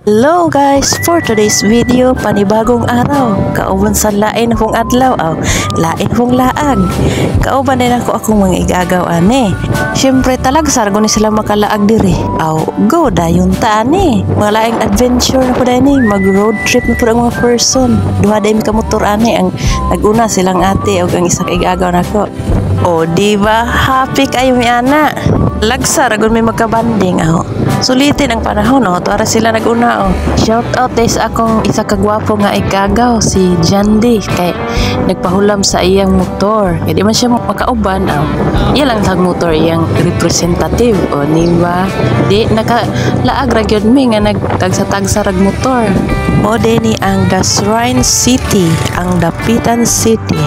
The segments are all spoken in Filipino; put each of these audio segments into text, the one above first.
Hello guys, for today's video, panibagong araw. Kauban sa lain akong adlaw, lain akong laag. Kauban din ako akong mga igagaw ani. Siyempre talagsar ko ni sila makalaag diri. Go dayon ta ani. Mga laing adventure na po ni, mag road trip na po ang mga person. Duha day ka motor ani, ang naguna silang ate o ang isa ka igagaw nako. Diba? Happy kayo mi ana. Lagsar agon may magkabanding Sulitin ang panahon tuara sila naguna Shout out guys akong isa ka gwapo nga igagaw si Jandy kay nagpahulam sa iyang motor. Kaya di man siya makauban iya lang tag motor iyang representative diba? Di nakalaag ra gyud mi nga nagtagsa-tagsa rag motor. Deni ang Dasrain City, ang Dapitan City.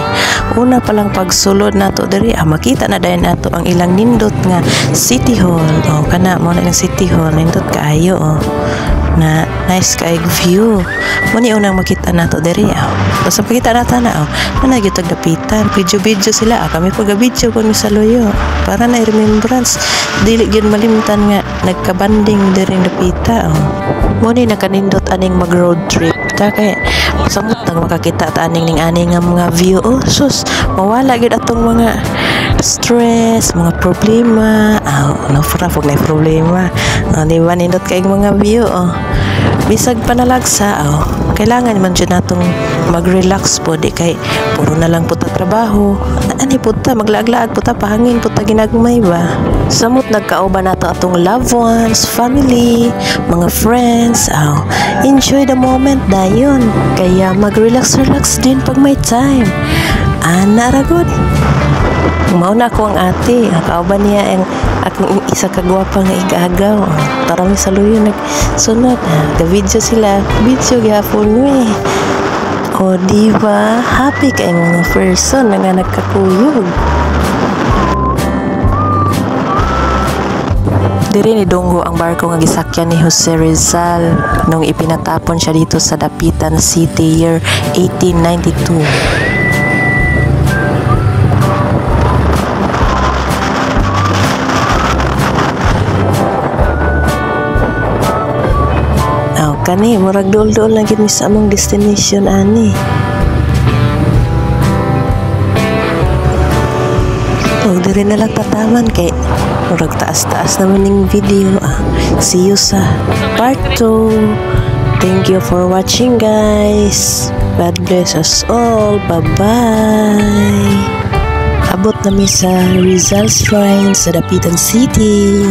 Una palang pagsulod nato diri makita na dayon nato ang ilang nindot nga City Hall. Kana mo na ng City Hall nindot kaayo na nice kaig view. Muni unang makita nato diri basta pakita nato na gyud tag dapitan. Video sila kami pag-video kun sa loyo para na remembrance dili gyud malimtan nga nagkabanding diri dapita. Muni nakanindot aning mag road trip ta kay samot nang makakita ta aning nga mga view. Sus mawala gyud atong mga stress, mga problema. Nafog na problema. Diba nindot kay mga view bisag panalagsa kailangan man dyan natong mag-relax po di kay puro na lang puta trabaho ani puta maglaag-laag puta pahangin puta ginagmay ba samot nagkauban nato atong loved ones, family, mga friends. Enjoy the moment dayon kaya mag-relax din pag may time naragod. Mauna ko ang ate kauban niya ang akong isa kagwapa nga igagaw. Tara mi sa luyo nagsunod video sila video gyapon mi. Diba happy kay mga person nga nagkakuyog. Diri ni Dunggo ang barko nga gisakyan ni Jose Rizal nung ipinatapon siya dito sa Dapitan City year 1892. Kani murag dol-dol lang gid mi sa among destination ani. Diri na lang tataman kay murag taas-taas naman ning video. See you sa part 2. Thank you for watching guys. God bless us all. Bye-bye. Abot na mi sa Rizal Shrine sa Dapitan City.